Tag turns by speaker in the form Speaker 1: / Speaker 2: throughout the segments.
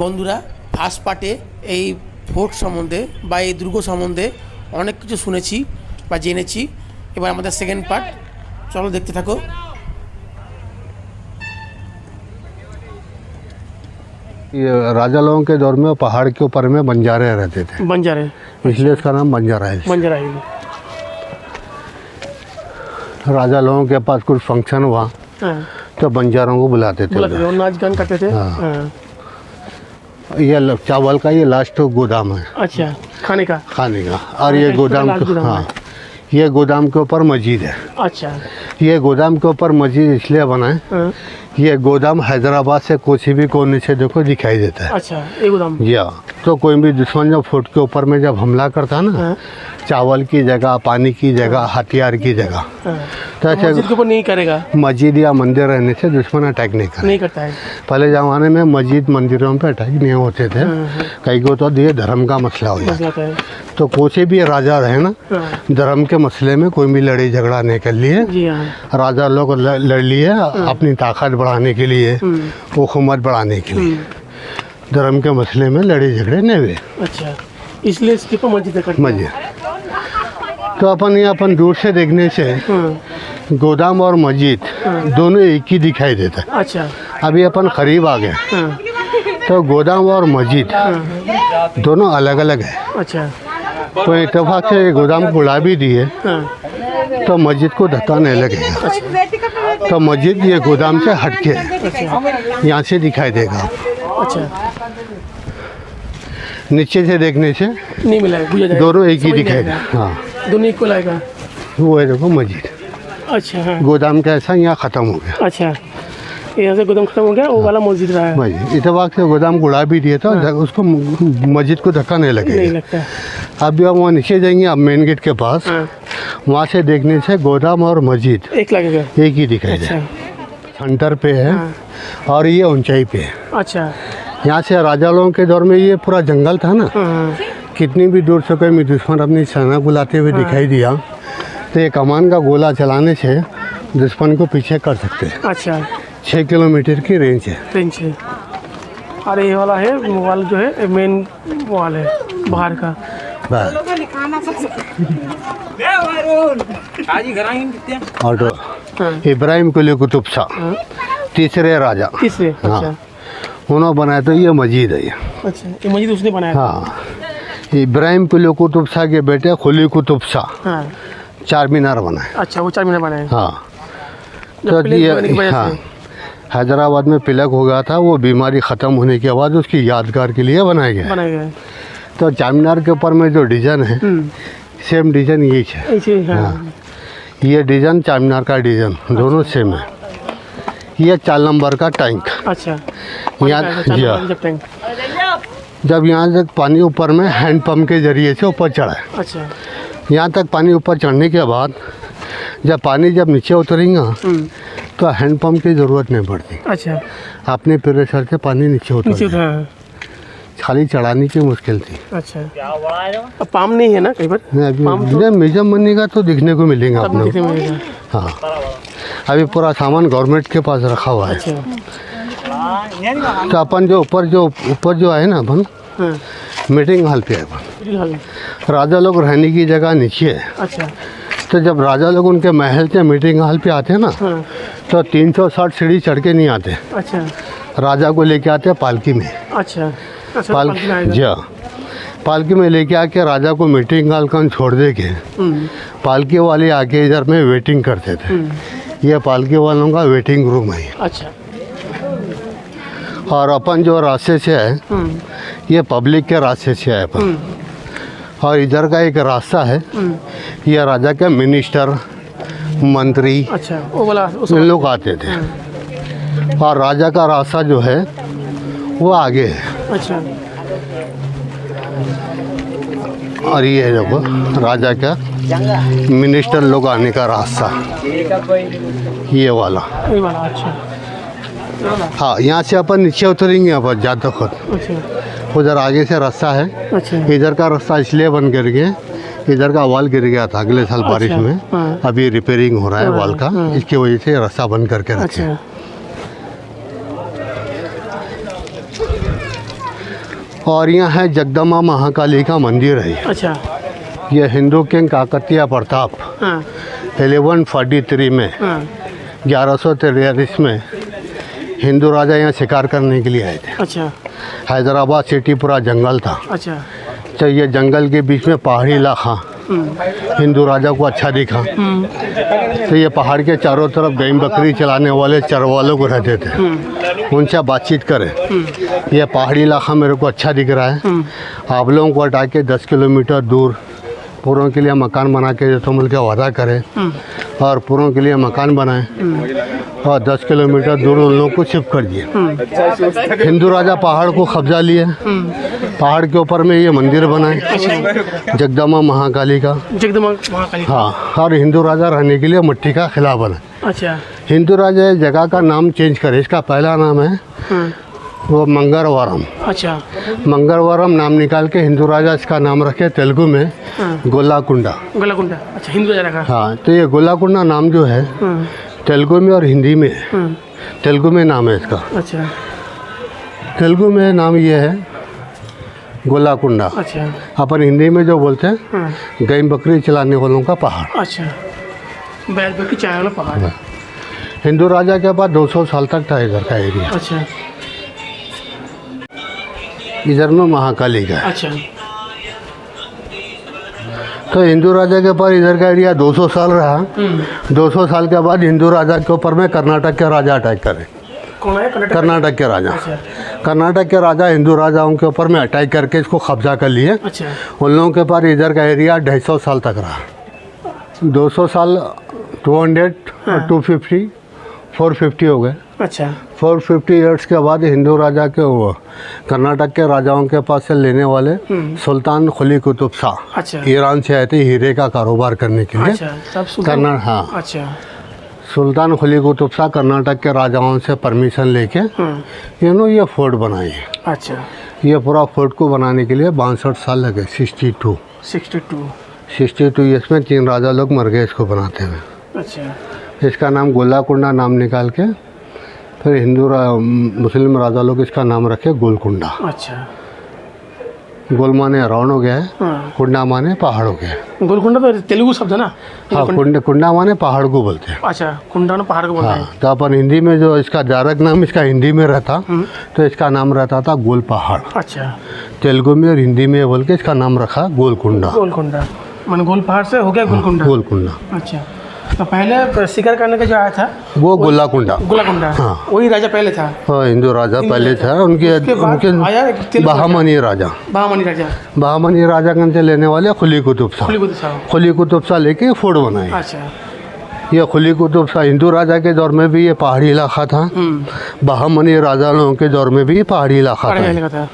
Speaker 1: বন্ধুরা ফার্স্ট পার্টে এই ফোর্ট সম্বন্ধে বা এই দুর্গ সম্বন্ধে অনেক কিছু শুনেছি বা জেনেছি। এবার আমাদের সেকেন্ড পার্ট, চলো দেখতে থাকো।
Speaker 2: ये राजा लोगों के दौर में पहाड़ के ऊपर में बंजारे रहते थे,
Speaker 1: बंजारे,
Speaker 2: इसलिए इसका नाम बंजारा है।
Speaker 1: बंजारा हिल।
Speaker 2: राजा लोगों के पास कुछ फंक्शन हुआ तो बंजारों को बुलाते थे
Speaker 1: और नाच गान करते थे।
Speaker 2: ये चावल का ये लास्ट गोदाम है।
Speaker 1: अच्छा, खाने का
Speaker 2: और ये गोदाम हाँ, ये गोदाम के ऊपर मस्जिद है।
Speaker 1: अच्छा,
Speaker 2: ये गोदाम के ऊपर मस्जिद इसलिए बना है, ये गोदाम हैदराबाद से किसी भी कोने से देखो दिखाई देता है।
Speaker 1: अच्छा, ये गोदाम
Speaker 2: या तो कोई भी दुश्मन जब फोर्ट के ऊपर में जब हमला करता है ना, चावल की जगह, पानी की जगह, हथियार की जगह, तो
Speaker 1: मस्जिद के ऊपर नहीं करेगा।
Speaker 2: मस्जिद या मंदिर रहने से दुश्मन अटैक नहीं
Speaker 1: करता है।
Speaker 2: पहले ज़माने में मस्जिद मंदिरों पे अटैक नहीं होते थे, कई को तो ये धर्म का मसला हो जाता है। तो कोई भी राजा रहे ना, धर्म के मसले में कोई भी लड़ाई झगड़ा नहीं कर लिए, राजा लोग लड़ लिए अपनी ताकत बढ़ाने के लिए, हुकूमत बढ़ाने के लिए, धर्म के मसले में लड़ाई झगड़े नहीं हुए।
Speaker 1: अच्छा, इसलिए इसके ऊपर मस्जिद
Speaker 2: तो अपन दूर से देखने से गोदाम और मस्जिद दोनों एक ही दिखाई देता है।
Speaker 1: अच्छा,
Speaker 2: अभी अपन करीब आ गए तो गोदाम और मस्जिद दोनों अलग अलग है।
Speaker 1: अच्छा,
Speaker 2: तो इत्तेफाक से गोदाम को उड़ा भी दिए तो मस्जिद को धक्का नहीं लगेगा। तो मस्जिद ये गोदाम से हटके यहाँ से दिखाई देगा।
Speaker 1: अच्छा,
Speaker 2: नीचे से देखने से
Speaker 1: नहीं मिलेगा,
Speaker 2: दोनों एक ही दिखाई देगा। हाँ,
Speaker 1: दोनों इक्वल आएगा।
Speaker 2: वो है देखो मस्जिद।
Speaker 1: अच्छा, हाँ।
Speaker 2: गोदाम का ऐसा यहाँ ख़त्म हो गया।
Speaker 1: अच्छा, यहाँ से गोदाम खत्म हो गया, वो वाला मस्जिद रहा है।
Speaker 2: मस्जिद इत्तेफाक से गोदाम को उड़ा भी दिए तो उसको मस्जिद को धक्का नहीं लगेगा।
Speaker 1: नहीं लगता।
Speaker 2: अब हम वहाँ नीचे जाएंगे, अब मेन गेट के पास, वहाँ से देखने से गोदाम और मस्जिद
Speaker 1: एक लगेगा,
Speaker 2: एक ही दिखाई
Speaker 1: अच्छा,
Speaker 2: देगा। सेंटर पे है और ये ऊंचाई पे है।
Speaker 1: अच्छा,
Speaker 2: यहाँ से राजा लोगों के दौर में ये पूरा जंगल था ना, कितनी भी दूर से कोई दुश्मन अपनी सेना को लाते हुए दिखाई दिया तो ये कमान का गोला चलाने से दुश्मन को पीछे कर सकते हैं।
Speaker 1: अच्छा,
Speaker 2: 6 किलोमीटर की रेंज है।
Speaker 1: अरे ये वाला है, वाल जो है मेन वाल है बाहर का।
Speaker 2: और इब्राहिम कुली कुतुब शाह तीसरे राजा,
Speaker 1: अच्छा,
Speaker 2: उन्होंने बनाया तो ये मस्जिद है।
Speaker 1: अच्छा, ये मस्जिद उसने बनाया।
Speaker 2: हाँ, इब्राहिम कुली कुतुब शाह के बेटे कुली कुतुब शाह चार मीनार बनाए।
Speaker 1: अच्छा, वो 4 मीनार बनाए।
Speaker 2: हाँ, तो ये हाँ, हैदराबाद में पिलक हो गया था, वो बीमारी ख़त्म होने के बाद उसकी यादगार के लिए बनाया गया। तो चार मीनार के ऊपर में जो डिज़ाइन है सेम डिज़ाइन यही है। हाँ, ये डिज़ाइन चार मीनार का डिज़ाइन दोनों सेम है। ये 4 नंबर का टैंक। अच्छा, यहाँ जब यहाँ तक पानी ऊपर में हैंड पंप के जरिए से ऊपर चढ़ा है। अच्छा, यहाँ तक पानी ऊपर चढ़ने के बाद जब पानी नीचे उतरेगा तो हैंड पंप की ज़रूरत नहीं पड़ती। अच्छा, अपने प्रेशर से पानी नीचे उतरेगा, खाली चढ़ाने की मुश्किल थी। अच्छा, अब पाम नहीं है ना कई बार? नहीं, म्यूजियम बनेगा तो दिखने को मिलेगा अपने। हाँ, अभी पूरा सामान गवर्नमेंट के पास रखा हुआ है। अच्छा, तो अपन जो ऊपर जो है ना, अपन मीटिंग हॉल पे है। राजा लोग रहने की जगह नीचे है। अच्छा, तो जब राजा लोग उनके महल से मीटिंग हॉल पे आते हैं ना, तो 360 सीढ़ी चढ़ के नहीं आते। अच्छा, राजा को लेके आते हैं पालकी में। अच्छा, पालकी में लेके आके राजा को मीटिंग हॉल का छोड़ दे के पालकी वाले आके इधर में वेटिंग करते थे। ये पालकी वालों का वेटिंग रूम है। अच्छा, और अपन जो रास्ते से है ये पब्लिक के रास्ते से है अपन, और इधर का एक रास्ता है, ये राजा के मिनिस्टर मंत्री, अच्छा, वो वाला लोग आते थे, और राजा का रास्ता जो है वो आगे है। अच्छा, और ये देखो राजा का मिनिस्टर लोग आने का रास्ता, ये वाला। अच्छा, हाँ, यहाँ से अपन नीचे उतरेंगे अपन ज़्यादा खुद। अच्छा, उधर आगे से रास्ता है। अच्छा, इधर का रास्ता इसलिए बंद कर गया, इधर का वॉल गिर गया था अगले साल बारिश में। अभी रिपेयरिंग हो रहा है वॉल का, इसकी वजह से रास्ता बंद करके रखे। और यहाँ है जगदम्बा महाकाली का मंदिर है।
Speaker 1: अच्छा।
Speaker 2: ये हिंदू किंग काकतीय प्रताप
Speaker 1: हाँ
Speaker 2: 1143 में
Speaker 1: हाँ
Speaker 2: 1143 में हिंदू राजा यहाँ शिकार करने के लिए आए थे।
Speaker 1: अच्छा
Speaker 2: हैदराबाद सिटी पूरा जंगल था,
Speaker 1: अच्छा।
Speaker 2: तो ये जंगल के बीच में पहाड़ी इलाका हिंदू राजा को अच्छा दिखा, तो ये पहाड़ के चारों तरफ गाय बकरी चलाने वाले चरवालों को रहते थे, उनसे बातचीत करें। ये पहाड़ी इलाका मेरे को अच्छा दिख रहा है, आप लोगों को हटा के 10 किलोमीटर दूर पूरों के लिए मकान बना के जो तुम के वादा करें और पूरों के लिए मकान बनाए और 10 किलोमीटर दूर उन लोगों को शिफ्ट कर दिए। हिंदू राजा पहाड़ को कब्जा लिए, पहाड़ के ऊपर में ये मंदिर बनाए जगदम्बा महाकाली का।
Speaker 1: जगदम्बा महाकाली।
Speaker 2: हाँ, और हिंदू राजा रहने के लिए मिट्टी का किला बना।
Speaker 1: अच्छा।
Speaker 2: हिंदू राजा इस जगह का नाम चेंज करे, इसका पहला नाम है वो मंगरवरम।
Speaker 1: अच्छा।
Speaker 2: मंगरवरम नाम निकाल के हिंदू राजा इसका नाम रखे तेलुगु में गोलाकुंडा।
Speaker 1: गोलाकुंडा। अच्छा, हिंदू राजा का।
Speaker 2: हाँ, तो ये गोलाकुंडा नाम जो है तेलुगु में और हिंदी में है। तेलुगु में नाम है इसका।
Speaker 1: अच्छा।
Speaker 2: तेलुगु में नाम ये है गोलाकुंडा।
Speaker 1: अच्छा।
Speaker 2: अपन हिंदी में जो बोलते हैं गाय बकरी चलाने वालों का पहाड़।
Speaker 1: अच्छा, बैल बकरी चलाने वाला पहाड़।
Speaker 2: हिंदू राजा के पास 200 साल तक था इधर का एरिया।
Speaker 1: अच्छा।
Speaker 2: इधर में महाकाली का।
Speaker 1: अच्छा।
Speaker 2: तो हिंदू राजा के पास इधर का एरिया 200 साल रहा। 200 साल के बाद हिंदू राजा के ऊपर में कर्नाटक के राजा अटैक करे।
Speaker 1: कौन है?
Speaker 2: कर्नाटक के राजा।
Speaker 1: अच्छा।
Speaker 2: कर्नाटक के राजा हिंदू राजाओं के ऊपर में अटैक करके इसको कब्जा कर लिए।
Speaker 1: अच्छा।
Speaker 2: उन लोगों के पास इधर का एरिया 250 साल तक रहा। 200 साल 200 और 250 450 हो गए।
Speaker 1: अच्छा।
Speaker 2: 450 ईयर्स के बाद हिंदू राजा के वो कर्नाटक के राजाओं के पास से लेने वाले सुल्तान कुली कुतुब शाह
Speaker 1: अच्छा।
Speaker 2: ईरान से आए थे हीरे का कारोबार करने के लिए।
Speaker 1: अच्छा।
Speaker 2: हाँ,
Speaker 1: अच्छा।
Speaker 2: सुल्तान कुली कुतुब शाह कर्नाटक के राजाओं से परमिशन लेके ये फोर्ट बनाए।
Speaker 1: अच्छा।
Speaker 2: ये पूरा फोर्ट को बनाने के लिए 62 साल लगे। 62 ईयर्स में 3 राजा लोग मर गए इसको बनाते हुए।
Speaker 1: अच्छा।
Speaker 2: इसका नाम गोलाकुंडा नाम निकाल के फिर मुस्लिम राजा लोग इसका नाम रखे गोलकुंडा।
Speaker 1: अच्छा।
Speaker 2: गोल माने राउंड हो गया है, कुंडा माने पहाड़ हो गया है।
Speaker 1: गोलकुंडा तो तेलुगु शब्द है ना?
Speaker 2: हाँ, कुंडा माने पहाड़ को बोलते हैं।
Speaker 1: अच्छा, कुंडा ना पहाड़ को बोलते हैं।
Speaker 2: हाँ, तो अपन हिंदी में जो इसका डायरेक्ट नाम इसका हिंदी में रहता तो इसका नाम रहता था गोल पहाड़।
Speaker 1: अच्छा।
Speaker 2: तेलुगु में और हिंदी में बोल के इसका नाम रखा गोलकुंडा।
Speaker 1: गोलकुंडा माने गोल पहाड़ से हो गया गोलकुंडा।
Speaker 2: गोलकुंडा।
Speaker 1: अच्छा, तो पहले शिकार करने का जो आया था
Speaker 2: वो गोलाकुंडा।
Speaker 1: गोलाकुंडा।
Speaker 2: हाँ,
Speaker 1: वही राजा पहले था।
Speaker 2: हाँ, हिंदू राजा पहले था। उनके बहामनी राजा। बहामनी राजा से लेने वाले कुली कुतुब शाह। कुली कुतुब शाह लेके फोर्ट बनाए।
Speaker 1: अच्छा।
Speaker 2: ये कुली कुतुब शाह हिंदू राजा के दौर में भी ये पहाड़ी इलाका था। बहामनी राजा लोगों के दौर में भी ये पहाड़ी इलाका था।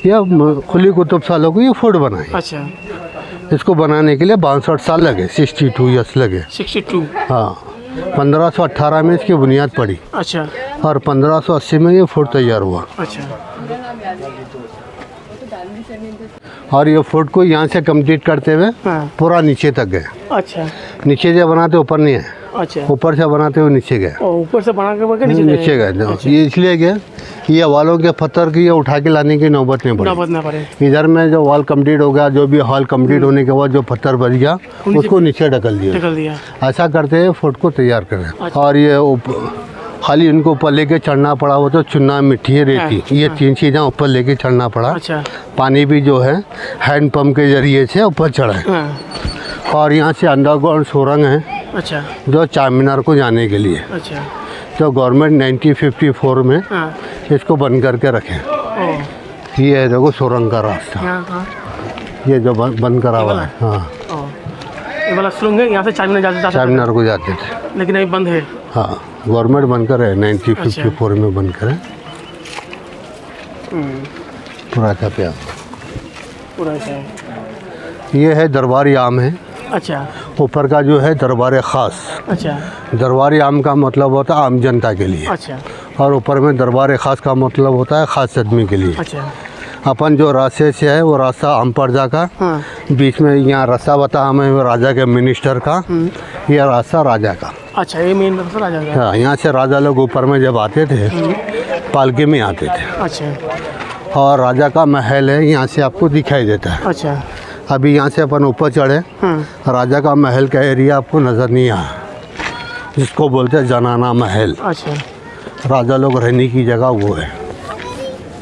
Speaker 2: यह कुली कुतुब शाह लोगों को ये फोर्ट बनाए।
Speaker 1: अच्छा।
Speaker 2: इसको बनाने के लिए 62 साल लगे। 62 ईयर्स लगे।
Speaker 1: 62। हाँ,
Speaker 2: 1518 में इसकी बुनियाद पड़ी।
Speaker 1: अच्छा।
Speaker 2: और 1580 में ये फोर्ट तैयार हुआ।
Speaker 1: अच्छा।
Speaker 2: और ये फोर्ट को यहाँ से कंप्लीट करते हुए पूरा नीचे तक गए।
Speaker 1: अच्छा।
Speaker 2: नीचे से बनाते ऊपर नहीं है।
Speaker 1: अच्छा।
Speaker 2: ऊपर से बनाते हुए नीचे गए।
Speaker 1: ऊपर से बना के
Speaker 2: नीचे गए।
Speaker 1: अच्छा।
Speaker 2: ये इसलिए गए ये वालों के पत्थर की ये उठा के लाने की नौबत नहीं पड़े। इधर में जो वॉल कंप्लीट हो गया, जो भी हॉल कंप्लीट होने के बाद जो पत्थर बच गया उसको नीचे ढकल दिया। ऐसा करते हुए फोर्ट को तैयार करें।
Speaker 1: अच्छा।
Speaker 2: और ये खाली इनको ऊपर लेके चढ़ना पड़ा वो तो चुना मिट्टी रेती ये 3 चीज़ें ऊपर लेके चढ़ना पड़ा।
Speaker 1: अच्छा।
Speaker 2: पानी भी जो है हैंड पंप के जरिए से ऊपर चढ़ा। और यहाँ से अंडरग्राउंड सुरंग है। अच्छा। जो चार मीनार को जाने के लिए। अच्छा। जो गवर्नमेंट 1954 में इसको बंद करके रखे। ये है देखो सुरंग का रास्ता। ये जो बंद करा हुआ है। हाँ,
Speaker 1: ये वाला सुरंग है। यहाँ से चार मीनार
Speaker 2: को जाते थे,
Speaker 1: लेकिन अभी बंद है।
Speaker 2: हाँ, गवर्नमेंट बंद करे 1954 में बंद करे। पूरा था प्यार
Speaker 1: पूरा।
Speaker 2: ये है दरबारी आम है।
Speaker 1: अच्छा।
Speaker 2: ऊपर का जो है दरबार ख़ास। अच्छा। दरबारी आम का मतलब होता है आम जनता के लिए। अच्छा। और ऊपर में दरबार ख़ास का मतलब होता है ख़ास आदमी के लिए। अच्छा। अपन जो रास्ते से है वो रास्ता आम पर्जा का। हाँ। बीच में यहाँ रास्ता बता हमें राजा के मिनिस्टर का। यह रास्ता राजा का।
Speaker 1: अच्छा, ये मेन रास्ता राजा का।
Speaker 2: हाँ, यहाँ से राजा लोग ऊपर में जब आते थे पालकी में आते थे।
Speaker 1: अच्छा
Speaker 2: और राजा का महल है, यहाँ से आपको दिखाई देता है।
Speaker 1: अच्छा।
Speaker 2: अभी यहाँ से अपन ऊपर चढ़े, राजा का महल का एरिया आपको नज़र नहीं आया, जिसको बोलते हैं जनाना महल।
Speaker 1: अच्छा,
Speaker 2: राजा लोग रहने की जगह वो है।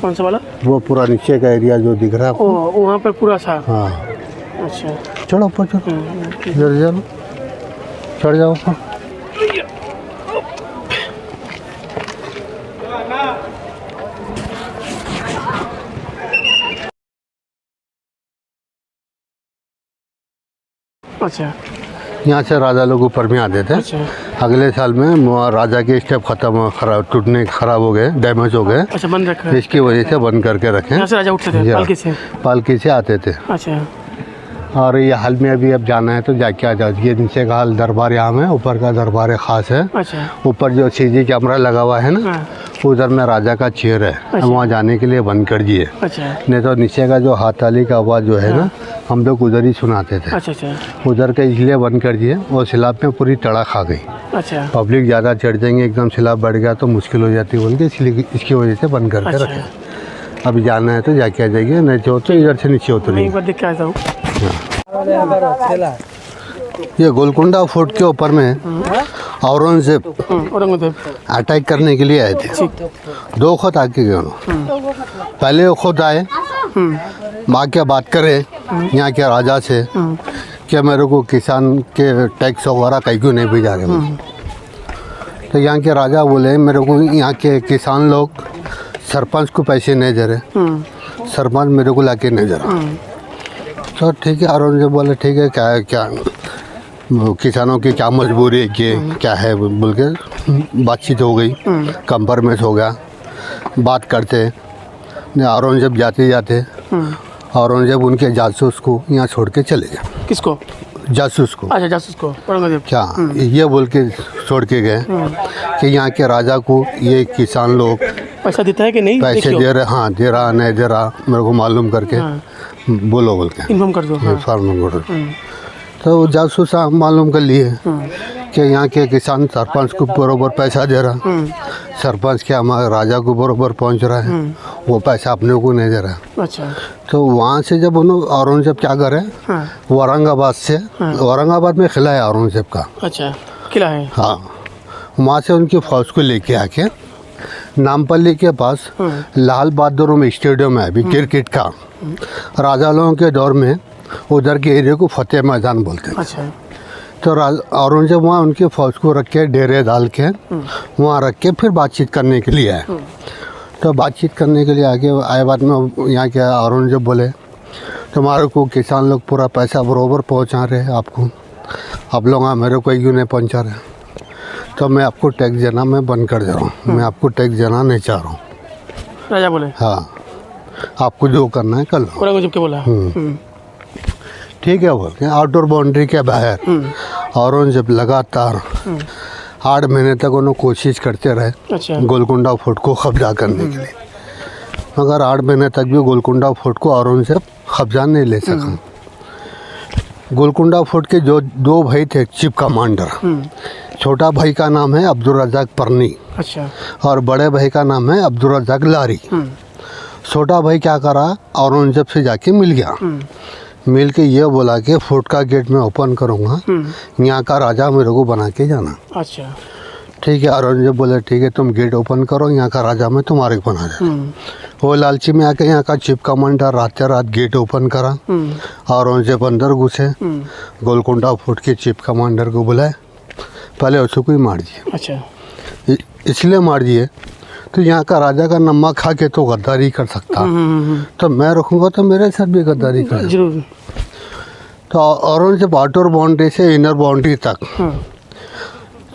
Speaker 1: कौन सा वाला?
Speaker 2: वो पूरा नीचे का एरिया जो दिख रहा है आपको।
Speaker 1: वहाँ पर पूरा था।
Speaker 2: हाँ,
Speaker 1: अच्छा,
Speaker 2: चलो ऊपर चलो, इधर चलो, चढ़ जाओ ऊपर।
Speaker 1: अच्छा,
Speaker 2: यहाँ से राजा लोग ऊपर में आते थे।
Speaker 1: अच्छा,
Speaker 2: अगले साल में राजा के स्टेप खत्म, खराब हो गए, डैमेज हो गए।
Speaker 1: अच्छा, बंद रखा है।
Speaker 2: इसकी वजह से बंद करके रखे।
Speaker 1: यहाँ से राजा उठते थे पालकी से?
Speaker 2: पालकी से आते थे।
Speaker 1: अच्छा,
Speaker 2: और ये हाल में अभी अब जाना है तो जाके आ जाओ। ये नीचे का हाल दरबार यहाँ में, ऊपर का दरबार खास है।
Speaker 1: अच्छा,
Speaker 2: ऊपर जो सीजी कैमरा लगा हुआ है ना,
Speaker 1: हाँ,
Speaker 2: उधर में राजा का चेयर है।
Speaker 1: अच्छा।
Speaker 2: वहाँ जाने के लिए बंद कर दिए,
Speaker 1: अच्छा,
Speaker 2: नहीं तो नीचे का जो हाथाली का आवाज़ जो है ना, हम लोग उधर ही सुनाते थे।
Speaker 1: अच्छा, अच्छा,
Speaker 2: उधर का इसलिए बंद कर दिए, वो सिलाब में पूरी तड़ा खा गई।
Speaker 1: अच्छा,
Speaker 2: पब्लिक ज़्यादा चढ़ जाएंगे, एकदम सिलाब बढ़ गया तो मुश्किल हो जाती है बोल के, इसलिए इसकी वजह से बंद करके
Speaker 1: अच्छा।
Speaker 2: रखे। अभी जाना है तो जाके आ जाइए, नहीं तो इधर से नीचे
Speaker 1: मैं
Speaker 2: उतरेंगे।
Speaker 1: एक बार देख के आता हूँ।
Speaker 2: ये गोलकुंडा फोर्ट के ऊपर में औरंगजेब
Speaker 1: औरंगजेब
Speaker 2: अटैक करने के लिए आए थे। 2 खुद आके गए उन्होंने। पहले वो खुद आए, माँ क्या बात करे यहाँ के राजा से कि मेरे को किसान के टैक्स वगैरह कहीं क्यों नहीं भेजा रहे। तो यहाँ के राजा बोले मेरे को यहाँ के किसान लोग सरपंच को पैसे नहीं दे रहे, सरपंच मेरे को लाके नहीं दे रहा। तो ठीक है, औरंगजेब बोले ठीक है, क्या है, क्या किसानों की क्या मजबूरी है कि क्या है बोल के बातचीत हो गई, कंप्रोमाइज हो गया। बात करते औरंगजेब जाते जाते औरंगजेब उनके जासूस को यहाँ छोड़ के चले गए।
Speaker 1: किसको?
Speaker 2: जासूस को।
Speaker 1: अच्छा, जासूस को औरंगजेब
Speaker 2: क्या ये बोल के छोड़ के गए कि यहाँ के राजा को ये किसान लोग
Speaker 1: पैसा देता है कि नहीं,
Speaker 2: पैसे दे रहे, हाँ दे रहा नहीं दे रहा मेरे को मालूम करके बोलो बोल के
Speaker 1: इन्फॉर्म कर दो।
Speaker 2: तो वो जासूस मालूम कर लिए कि यहाँ के किसान सरपंच को बरोबर पैसा दे रहा, सरपंच के हमारे राजा को बरोबर पहुँच रहा है, वो पैसा अपने को नहीं दे रहा।
Speaker 1: अच्छा,
Speaker 2: तो वहाँ से जब उन्होंने औरंगजेब क्या करे, औरंगाबाद से, औरंगाबाद में किला है औरंगजेब का।
Speaker 1: अच्छा, किला है।
Speaker 2: हाँ, वहाँ से उनकी फौज को लेके आके नामपल्ली के पास लाल बहादुर स्टेडियम है अभी क्रिकेट का, राजा लोगों के दौर में उधर के एरिया को फतेह मैदान बोलते हैं।
Speaker 1: अच्छा,
Speaker 2: तो औरंगजेब वहाँ उनकी फौज को रख के डेरे डाल के वहाँ रख के फिर बातचीत करने के लिए आए। तो बातचीत करने के लिए आगे आए, बाद में यहाँ के औरंगजेब बोले तुम्हारे को किसान लोग पूरा पैसा बरोबर पहुँचा रहे हैं आपको, आप लोग मेरे को क्यों नहीं पहुँचा रहे, तो मैं आपको टैक्स देना मैं बंद कर दे रहा हूँ, मैं आपको टैक्स देना नहीं चाह रहा हूँ।
Speaker 1: राजा बोले
Speaker 2: हाँ, आपको जो करना है कर लो।
Speaker 1: औरंगजेब क्या बोला?
Speaker 2: ठीक है बोल के आउटडोर बाउंड्री के बाहर औरंगजेब लगातार 8 महीने तक उन्होंने कोशिश करते रहे।
Speaker 1: अच्छा,
Speaker 2: गोलकुंडा फोर्ट को कब्जा करने के लिए, मगर 8 महीने तक भी गोलकुंडा फोर्ट को औरंगजेब कब्जा नहीं ले सका। गोलकुंडा फोर्ट के जो 2 भाई थे चीफ कमांडर, छोटा भाई का नाम है अब्दुल रज़ाक परनी।
Speaker 1: अच्छा,
Speaker 2: और बड़े भाई का नाम है अब्दुल रज़ाक लारी। छोटा भाई क्या करा, औरंगजेब से जाके मिल गया, मिल के ये बोला कि फोर्ट का गेट मैं ओपन करूँगा, यहाँ का राजा मेरे को बना के जाना।
Speaker 1: अच्छा,
Speaker 2: ठीक है, औरंगजेब बोले ठीक है तुम गेट ओपन करो, यहाँ का राजा मैं तुम्हारे को बना देता। वो लालची में आके यहाँ का चीफ कमांडर रात गेट ओपन करा, औरंगजेब अंदर घुसे, गोलकुंडा फोर्ट के चीफ कमांडर को बुलाए, पहले उसको ही मार दिए।
Speaker 1: अच्छा,
Speaker 2: इसलिए मार दिए तो यहाँ का राजा का नमक खा के तो गद्दारी कर सकता, तो मैं रखूँगा तो मेरे साथ भी गद्दारी कर
Speaker 1: जरूर।
Speaker 2: तो औरंगजेब आउटर बाउंड्री से इनर बाउंड्री तक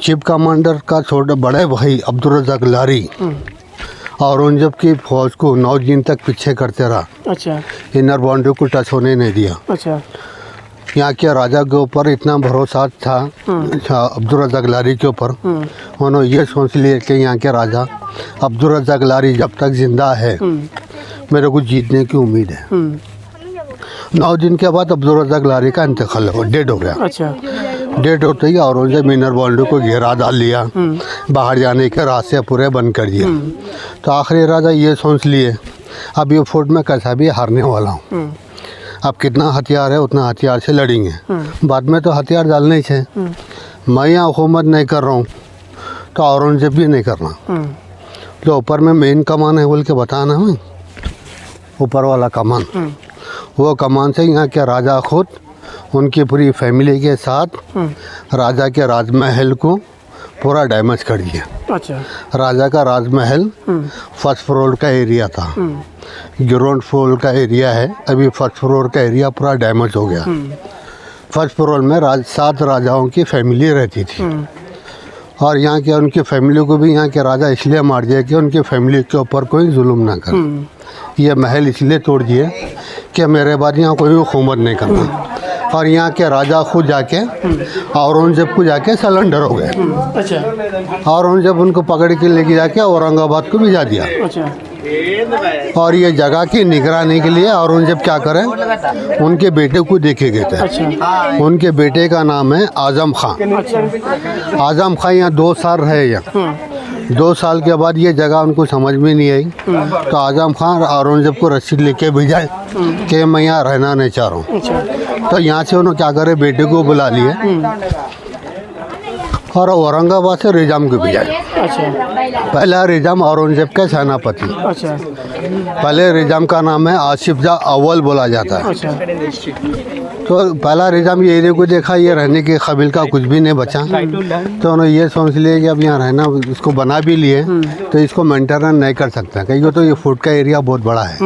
Speaker 2: चीफ कमांडर का छोटे बड़े भाई अब्दुल रज़ाक लारी औरंगजेब की फौज को 9 दिन तक पीछे करते रहा।
Speaker 1: अच्छा,
Speaker 2: इनर बाउंड्री को टच होने नहीं दिया।
Speaker 1: अच्छा,
Speaker 2: यहाँ के राजा के ऊपर इतना भरोसा था अब्दुल रज़ाक लारी के ऊपर, उन्होंने ये सोच लिए कि यहाँ के राजा अब्दुल रज़ाक लारी जब तक जिंदा है मेरे को जीतने की उम्मीद है। 9 दिन के बाद अब्दुल रज़ाक लारी का इंतकाल हो, डेड हो गया।
Speaker 1: अच्छा,
Speaker 2: डेट होते ही औरंगजेब मिनर बाउंड्री को घेरा डाल लिया, बाहर जाने के रास्ते पूरे बंद कर दिए। तो आखिरी राजा ये सोच लिए अब ये फोर्ट में कैसा भी हारने वाला हूँ, अब कितना हथियार है उतना हथियार से लड़ेंगे, बाद में तो हथियार डालने ही है। मैं यहाँ हुकूमत नहीं कर रहा हूँ तो औरंगजेब भी नहीं करना। जो ऊपर में मेन कमान है बोल के बताना हमें, ऊपर वाला कमान, वो कमान से यहाँ के राजा खुद उनकी पूरी फैमिली के साथ राजा के राजमहल को पूरा डैमेज कर दिया।
Speaker 1: अच्छा।
Speaker 2: राजा का राजमहल फर्स्ट फ्लोर का एरिया था, ग्राउंड फ्लोर का एरिया है, अभी फर्स्ट फ्लोर का एरिया पूरा डैमेज हो गया। फर्स्ट फ्लोर में 7 राजाओं की फैमिली रहती थी और यहाँ के उनकी फैमिली को भी यहाँ के राजा इसलिए मार दिया कि उनकी फैमिली के ऊपर कोई जुल्म ना करे। ये महल इसलिए तोड़ दिए कि मेरे बाद यहाँ कोई हुकूमत नहीं करना। और यहाँ के राजा खुद जाके औरंगजेब को जाके सरेंडर हो गए।
Speaker 1: अच्छा।
Speaker 2: औरंगजेब उनको पकड़ के लेके जाके औरंगाबाद को भिजा दिया।
Speaker 1: अच्छा।
Speaker 2: और ये जगह की निगरानी के लिए औरंगजेब क्या करे, उनके बेटे को देखे गए थे।
Speaker 1: अच्छा।
Speaker 2: उनके बेटे का नाम है आजम खान।
Speaker 1: अच्छा।
Speaker 2: आजम खान यहाँ 2 साल रहे यहाँ। 2 साल के बाद ये जगह उनको समझ में नहीं आई तो आजम खान औरंगजेब को रसीद लेके भेजा कि मैं यहाँ रहना नहीं चाह रहा हूँ।
Speaker 1: अच्छा।
Speaker 2: तो यहाँ से उन्होंने क्या करे, बेटे को बुला लिए और औरंगाबाद से रिजाम को भेजा।
Speaker 1: अच्छा।
Speaker 2: पहला रिजाम औरंगजेब का सेनापति।
Speaker 1: अच्छा।
Speaker 2: पहले रिजाम का नाम है आसिफ जा अव्वल बोला जाता है।
Speaker 1: अच्छा।
Speaker 2: तो पहला रिजाम ये एरिया को देखा, ये रहने के काबिल का कुछ भी नहीं बचा, तो उन्होंने ये सोच लिया कि अब यहाँ रहना, इसको बना भी लिए तो इसको मेंटेनेंस नहीं कर सकता, क्योंकि तो ये फूड का एरिया बहुत बड़ा है,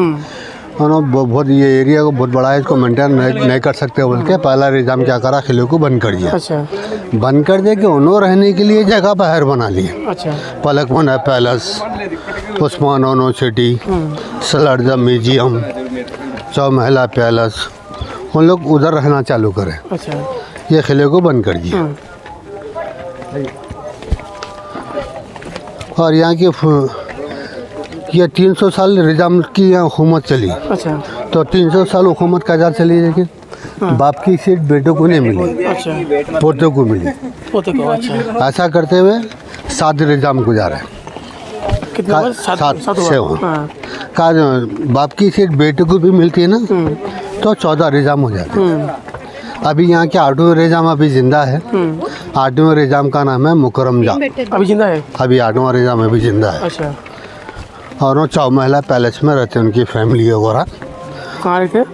Speaker 2: उन्होंने बहुत ये एरिया को बहुत बड़ा है, इसको मेंटेन नहीं कर सकते बोल के पहला रिजाम क्या करा, किले को बंद कर दिया।
Speaker 1: अच्छा।
Speaker 2: बंद कर दे कि उन्होंने रहने के लिए जगह बाहर बना लिए।
Speaker 1: अच्छा।
Speaker 2: पलकमन है palace, Usman university, Salar Jung museum, Chaumahla palace, उन लोग उधर रहना चालू करें।
Speaker 1: अच्छा।
Speaker 2: ये किले को बंद कर दिया। और यहाँ की ये 300 साल निज़ाम की यहाँ हुकूमत चली।
Speaker 1: अच्छा।
Speaker 2: तो 300 साल हुकूमत का चली, लेकिन बाप की सीट बेटों को नहीं मिली।
Speaker 1: अच्छा।
Speaker 2: पोतों को मिली।
Speaker 1: पोते को। अच्छा।
Speaker 2: ऐसा करते हुए 7 निज़ाम गुजारे।
Speaker 1: कितना? 7
Speaker 2: से
Speaker 1: हाँ।
Speaker 2: का बाप की सीट बेटे को भी मिलती है ना, तो 14 निज़ाम हो जाते। अभी यहाँ के 8वें निज़ाम अभी जिंदा है। 8वें निज़ाम का नाम है मुकरम जा।
Speaker 1: अभी जिंदा है?
Speaker 2: अभी 8वां निज़ाम अभी जिंदा है।
Speaker 1: अच्छा।
Speaker 2: और वो चौमहला पैलेस में रहते हैं, उनकी फैमिली वगैरह।
Speaker 1: कहाँ रहते?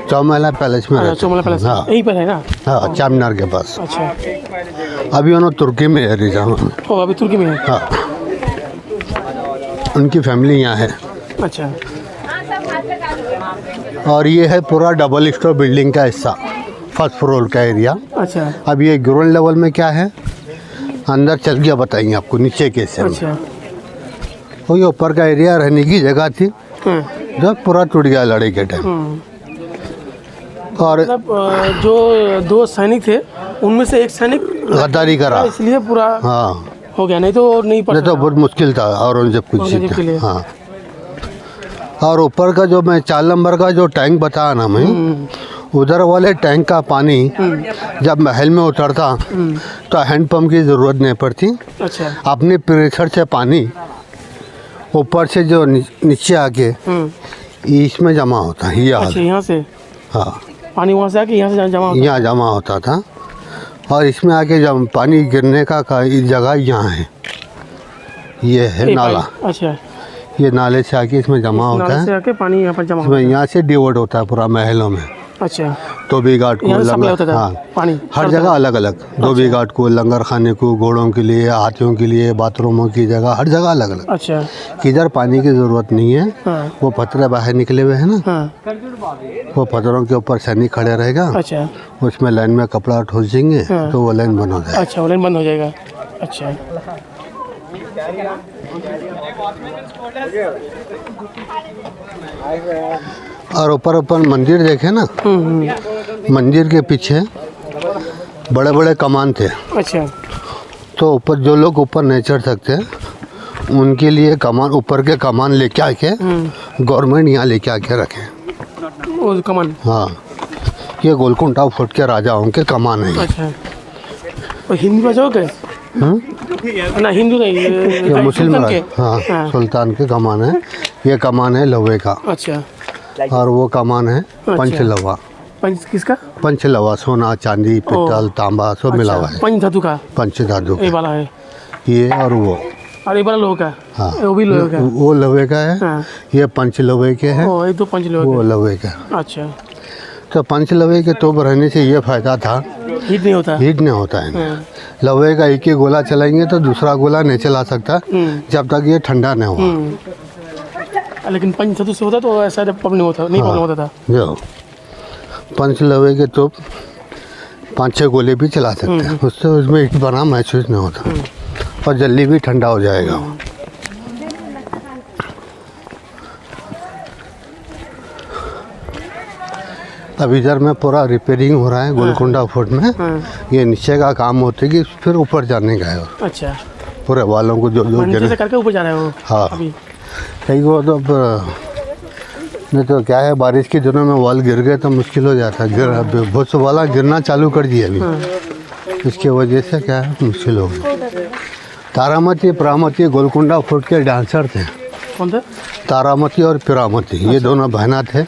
Speaker 2: चौमहला पैलेस में रहते।
Speaker 1: चौमहला पैलेस
Speaker 2: हाँ,
Speaker 1: यहीं पर है ना?
Speaker 2: हाँ, चारमीनार के पास।
Speaker 1: अच्छा।
Speaker 2: अभी उन्होंने तुर्की में है निज़ाम।
Speaker 1: ओ, अभी तुर्की में है?
Speaker 2: हाँ, उनकी फैमिली यहाँ है।
Speaker 1: अच्छा।
Speaker 2: और ये है पूरा डबल स्टोर बिल्डिंग का हिस्सा, फर्स्ट फ्लोर का एरिया।
Speaker 1: अच्छा।
Speaker 2: अब ये ग्राउंड लेवल में क्या है, अंदर चल के बताएंगे आपको नीचे कैसे।
Speaker 1: अच्छा।
Speaker 2: वो ये ऊपर का एरिया रहने की जगह थी, जो पूरा टूट गया लड़ाई के टाइम। और
Speaker 1: मतलब जो 2 सैनिक थे उनमें से एक सैनिक
Speaker 2: गद्दारी करा,
Speaker 1: इसलिए पूरा
Speaker 2: हाँ
Speaker 1: हो गया, नहीं तो नहीं पड़ा।
Speaker 2: तो बहुत मुश्किल था औरंगजेब कुछ
Speaker 1: औरंगजेब के लिए।
Speaker 2: हाँ। और ऊपर का जो मैं 4 नंबर का जो टैंक बताया ना मैं, उधर वाले टैंक का पानी जब महल में उतरता तो हैंडपम्प की ज़रूरत नहीं पड़ती।
Speaker 1: अच्छा।
Speaker 2: अपने प्रेशर से पानी ऊपर से जो नीचे आके इसमें जमा होता है। ये हाल।
Speaker 1: अच्छा, यहाँ से?
Speaker 2: हाँ,
Speaker 1: पानी वहाँ से आके यहाँ से जमा होता?
Speaker 2: यहाँ जमा होता था और इसमें आके जब पानी गिरने का जगह यहाँ है, ये है नाला।
Speaker 1: अच्छा।
Speaker 2: ये नाले से आके इसमें जमा होता
Speaker 1: नाले से
Speaker 2: है,
Speaker 1: आके पानी यहाँ पर जमा
Speaker 2: इसमें यहाँ से डिवर्ट होता है पूरा महलों में।
Speaker 1: अच्छा।
Speaker 2: धोबी घाट को,
Speaker 1: यहाँ से सप्लाई होता था
Speaker 2: हाँ,
Speaker 1: पानी
Speaker 2: हर जगह अलग अलग। धोबी घाट को, लंगर खाने को, घोड़ों के लिए, हाथियों के लिए, बाथरूमों की जगह, हर जगह अलग अलग।
Speaker 1: अच्छा।
Speaker 2: किधर पानी की ज़रूरत नहीं है,
Speaker 1: हाँ।
Speaker 2: वो पत्थर बाहर निकले हुए हैं ना,
Speaker 1: हाँ।
Speaker 2: वो पत्थरों के ऊपर सैनिक खड़े रहेगा।
Speaker 1: अच्छा।
Speaker 2: उसमें लाइन में कपड़ा ठोस देंगे तो वो लाइन बंद हो जाएगा।
Speaker 1: अच्छा, वो लाइन बंद हो जाएगा। अच्छा।
Speaker 2: और ऊपर ऊपर मंदिर देखे ना, मंदिर के पीछे बड़े बड़े कमान थे।
Speaker 1: अच्छा।
Speaker 2: तो ऊपर जो लोग ऊपर नहीं चढ़ सकते उनके लिए कमान, ऊपर के कमान लेके आके गवर्नमेंट यहाँ लेके आके रखे।
Speaker 1: वो कमान?
Speaker 2: हाँ, ये गोलकुंडा फोर्ट के राजाओं के कमान है।
Speaker 1: अच्छा। और हिंदी भाषा हो गए ना, हिंदू नहीं,
Speaker 2: ये मुस्लिम
Speaker 1: सुल्तान के?
Speaker 2: हाँ सुल्तान के कमान है। ये कमान है लोहे का,
Speaker 1: अच्छा।
Speaker 2: और वो कमान है पंचलवा।
Speaker 1: पंच किसका?
Speaker 2: पंचलवा, सोना चांदी पित्तल तांबा सब मिला हुआ है।
Speaker 1: पंच धातु का
Speaker 2: पंच धातु
Speaker 1: ये वाला है,
Speaker 2: ये और वो।
Speaker 1: और ये वाला लोहे का?
Speaker 2: हाँ
Speaker 1: वो भी लोहे का?
Speaker 2: वो लोहे का है।
Speaker 1: हाँ।
Speaker 2: ये पंच लोहे के हैं,
Speaker 1: ये तो पंच लोहे
Speaker 2: वो लोहे का।
Speaker 1: का। अच्छा।
Speaker 2: तो पंच लोहे के तोप रहने से ये फायदा था,
Speaker 1: हीट नहीं होता?
Speaker 2: हीट नहीं होता है। लोहे का एक ही गोला चलाएंगे तो दूसरा गोला नहीं चला सकता जब तक ये ठंडा नहीं हुआ।
Speaker 1: लेकिन पंच धातु से होता तो ऐसा प्रॉब्लम होता नहीं, प्रॉब्लम होता था।
Speaker 2: जो पंच लोहे के तोप 5-6 गोले भी चला सकते हैं, उससे उसमें हीट बना महसूस नहीं होता और जल्दी भी ठंडा हो जाएगा। अब इधर में पूरा रिपेयरिंग हो रहा है गोलकुंडा फोर्ट में। ये नीचे का काम होता है कि फिर ऊपर जाने का है।
Speaker 1: अच्छा।
Speaker 2: पूरे वालों को जो
Speaker 1: नीचे से करके ऊपर जा रहे हो?
Speaker 2: हाँ
Speaker 1: अभी
Speaker 2: कई को तो नहीं तो क्या है, बारिश के दिनों में वाल गिर गए तो मुश्किल हो जाता है। बहुत से वाला गिरना चालू कर दिया अभी, इसके वजह से क्या है मुश्किल हो गई। तारामती परामती गोलकुंडा फोर्ट के डांसर थे।
Speaker 1: कौन थे?
Speaker 2: तारामती और पिरामती, ये दोनों बहना थे।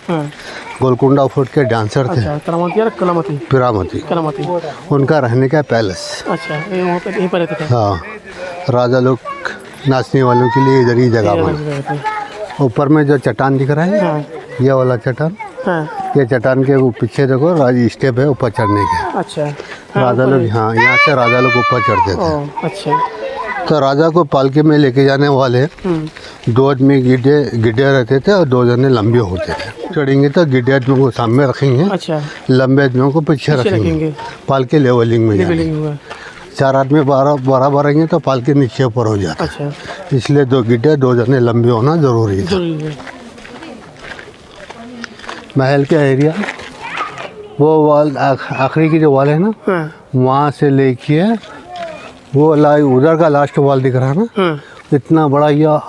Speaker 2: गोलकुंडा फोर्ट के डांसर थे।
Speaker 1: तारामती और कलामती?
Speaker 2: पिरामती।
Speaker 1: कलामती
Speaker 2: उनका रहने का पैलेस।
Speaker 1: अच्छा, ये वहाँ पे यहीं पर रहते थे?
Speaker 2: हाँ, राजा लोग नाचने वालों के लिए इधर ही जगह बना। ऊपर में जो चट्टान दिख रहा है, ये वाला चट्टान, ये चट्टान के पीछे देखो राज स्टेप है ऊपर चढ़ने के। अच्छा। राजा लोग, हाँ यहाँ से राजा लोग ऊपर चढ़ते थे। अच्छा। तो राजा को पालकी में लेके जाने वाले 2 आदमी गिड्ढे रहते थे और 2 जने लंबे होते थे। चढ़ेंगे तो गिड्ढे आदमियों को सामने रखेंगे। अच्छा। लंबे आदमियों को पीछे रखेंगे। पालकी लेवलिंग में जाएंगे। 4 आदमी बराबर रहेंगे तो पालकी नीचे ऊपर हो जाता है। अच्छा। इसलिए 2 गिड्ढे 2 जने लंबे होना जरूरी है। महल का एरिया वो वाल आखिरी की जो वाल है ना, वहाँ से लेके वो उधर का लास्ट वाल दिख रहा है ना, इतना बड़ा यह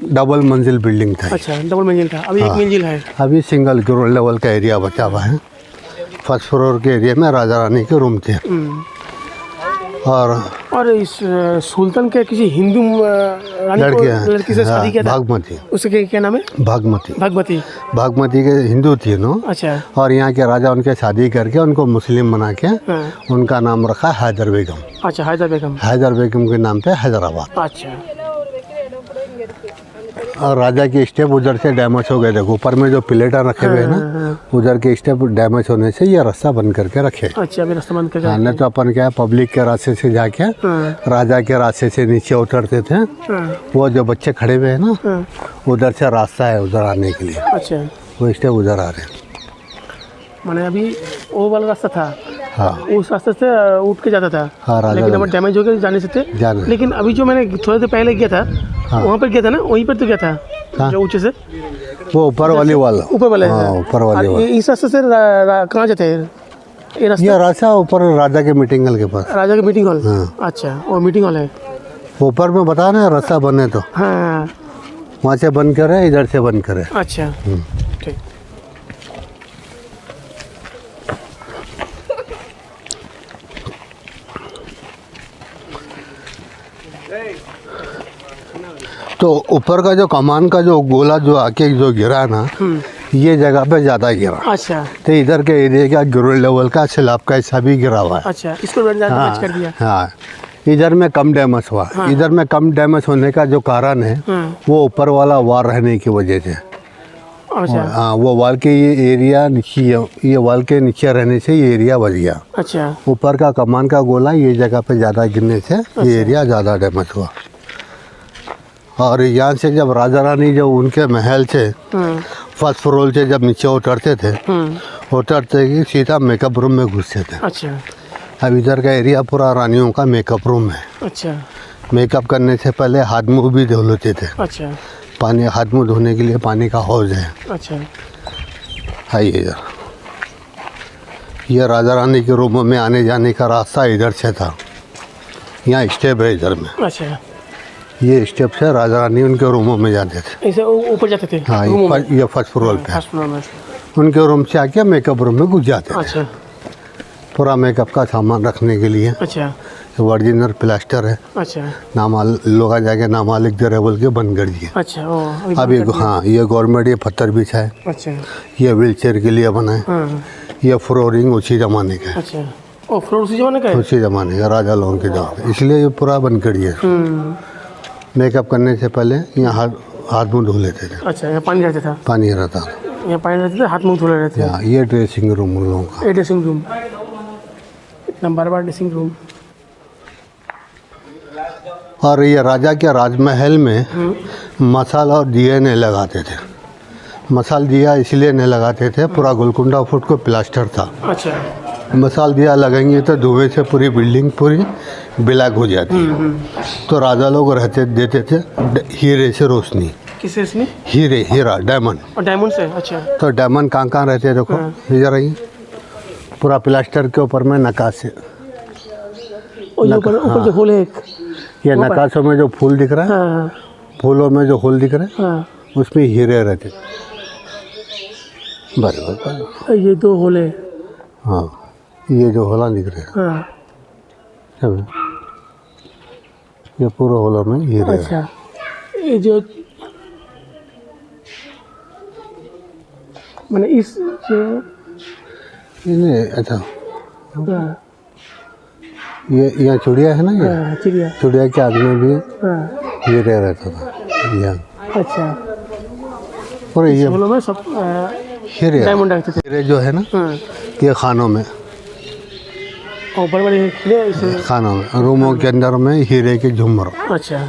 Speaker 2: डबल मंजिल बिल्डिंग था। अच्छा, डबल मंजिल था। अभी 1 मंजिल है। अभी सिंगल ग्राउंड लेवल का एरिया बचा हुआ है। फर्स्ट फ्लोर के एरिया में राजा रानी के रूम थे। और
Speaker 1: इस सुल्तान के किसी हिंदू लड़की से शादी किया था?
Speaker 2: भागमती।
Speaker 1: उसके क्या नाम है?
Speaker 2: भागमती।
Speaker 1: भागमती।
Speaker 2: भागमती के हिंदू थी नो। अच्छा। और यहाँ के राजा उनके शादी करके उनको मुस्लिम बना के उनका नाम रखा हैदर बेगम। अच्छा, हैदर बेगम। हैदर बेगम के नाम पे हैदराबाद। अच्छा। और राजा के स्टेप उधर से डैमेज हो गए। देखो ऊपर में जो प्लेटा रखे हुए हैं ना, उधर के स्टेप डैमेज होने से ये रास्ता बंद करके रखे। अच्छा, अभी रास्ता बंद करके। नहीं तो अपन क्या पब्लिक के रास्ते से जाके राजा के रास्ते से नीचे उतरते थे। वो जो बच्चे खड़े हुए हैं ना, उधर से रास्ता है उधर आने के लिए। अच्छा। वो स्टेप उधर आ रहे हैं। मैंने अभी वो वाला रास्ता था। हाँ। उस रास्ते से उठ के जाता था। हाँ, लेकिन अब डैमेज हो गया, जाने से थे। लेकिन अभी जो मैंने थोड़ी देर पहले गया था, हाँ। वहाँ पर गया था ना, वहीं पर तो गया था। हाँ। जो ऊँचे से वो ऊपर वाली वाला, ऊपर वाला, हाँ, ऊपर वाली वाला। इस रास्ते से कहाँ जाते हैं? ये रास्ता ऊपर राजा के मीटिंग हॉल के पास। राजा के मीटिंग हॉल? हाँ। अच्छा, वो मीटिंग हॉल है ऊपर में। बता ना रास्ता बने तो हाँ, वहाँ से बंद करे, इधर से बंद करे। अच्छा, ठीक। तो ऊपर का जो कमान का जो गोला जो आके जो गिरा ना, ये जगह पे ज्यादा गिरा। अच्छा। तो इधर के एरिया का ग्राउंड लेवल का स्लैब का हिस्सा भी गिरा हुआ है। अच्छा, इसको हाँ, कर दिया। हाँ, इधर में कम डैमेज हुआ। हाँ। इधर में कम डैमेज होने का जो कारण है, वो ऊपर वाला वार रहने की वजह से। अच्छा। हाँ, वो वाल के ये एरिया नीचे, ये वाल के नीचे रहने से ये एरिया बच गया। अच्छा। ऊपर का कमान का गोला ये जगह पे ज्यादा गिरने से ये एरिया ज्यादा डैमेज हुआ। और यहाँ से जब राजा रानी जब उनके महल से फर्स्ट फ्लोर से जब नीचे उतरते थे, उतरते ही सीधा मेकअप रूम में घुसते थे। अच्छा। अब इधर का एरिया पूरा रानियों का मेकअप रूम है। अच्छा। मेकअप करने से पहले हाथ मुँह भी धो लेते थे। अच्छा। पानी, हाथ मुँह धोने के लिए पानी का हौज है। अच्छा। आइए इधर, ये राजा रानी के रूम में आने जाने का रास्ता इधर से था। यहाँ स्टेप है इधर में। अच्छा। ये स्टेप से राजा रानी उनके रूमों में जाते थे। ऐसे ऊपर जाते थे? हाँ, ये फर्स्ट फ्लोर पे। फर्स्ट फ्लोर में उनके रूम से आके मेकअप रूम में घुस जाते थे। अच्छा। पूरा मेकअप का सामान रखने के लिए। अच्छा। ओरिजिनल प्लास्टर है।
Speaker 1: अच्छा
Speaker 2: नामा लोग आ जाके नामा लिख दे रहे बोल के बंद कर दिए।
Speaker 1: अच्छा ओ
Speaker 2: अब ये हाँ ये गवर्नमेंट ये पत्थर बिछा है,
Speaker 1: अच्छा
Speaker 2: ये व्हील चेयर के लिए बना है,
Speaker 1: हाँ
Speaker 2: ये फ्लोरिंग उसी ज़माने का है,
Speaker 1: अच्छा ओ फ्लोर उसी जमाने का है।
Speaker 2: उसी ज़माने का राजा लोगों के जमाने, इसलिए ये पूरा बंद कर दिया। मेकअप करने से पहले यहाँ हाथ मुँह धो लेते थे,
Speaker 1: अच्छा यहाँ पानी रहता था,
Speaker 2: पानी रहता था।
Speaker 1: यहाँ पानी रहते थे, हाथ मुँह धुले रहते थे।
Speaker 2: यहाँ ये ड्रेसिंग रूम उन लोगों का।
Speaker 1: ये ड्रेसिंग रूम, इतना बड़ा ड्रेसिंग रूम।
Speaker 2: और ये राजा के राजमहल में मसाला और दिए नहीं लगाते थे। मसाल दिया इसलिए नहीं लगाते थे, पूरा गोलकुंडा फुट को प्लास्टर था।
Speaker 1: अच्छा
Speaker 2: मसाल दिया लगेंगे तो धुएं से पूरी बिल्डिंग पूरी ब्लैक हो जाती है। तो राजा लोग रहते देते थे हीरे से रोशनी।
Speaker 1: किससे इसमें?
Speaker 2: हीरे, हीरा, डायमंड।
Speaker 1: और डायमंड से? अच्छा
Speaker 2: तो डायमंड कहाँ रहते हैं देखो, इधर आइए। पूरा प्लास्टर के ऊपर में नक्काशी।
Speaker 1: और ये ऊपर जो होल है एक,
Speaker 2: ये नक्काशों में जो फूल दिख रहा है,
Speaker 1: हाँ
Speaker 2: फूलों में जो होल दिख रहे हैं,
Speaker 1: हाँ
Speaker 2: उसमें हीरे रहते। बराबर।
Speaker 1: ये 2 होल है।
Speaker 2: हाँ ये जो होला दिख रहे हैं,
Speaker 1: हाँ
Speaker 2: सब ये पूरा होला में हीरे हैं।
Speaker 1: अच्छा ये जो मैंने इस जो
Speaker 2: ये अच्छा
Speaker 1: हाँ,
Speaker 2: ये यहाँ चिड़िया है ना, ये
Speaker 1: हाँ, चिड़िया।
Speaker 2: चिड़िया के आग में भी
Speaker 1: हाँ
Speaker 2: हीरे रहता था यहाँ।
Speaker 1: अच्छा
Speaker 2: और ये
Speaker 1: होलों में सब
Speaker 2: हीरे
Speaker 1: डायमंड रखते थे।
Speaker 2: हीरे जो है ना,
Speaker 1: हाँ
Speaker 2: ये खानों में,
Speaker 1: और बड़े खिले इसे।
Speaker 2: खानों में, रूमों के अंदर में हीरे के झुमर।
Speaker 1: अच्छा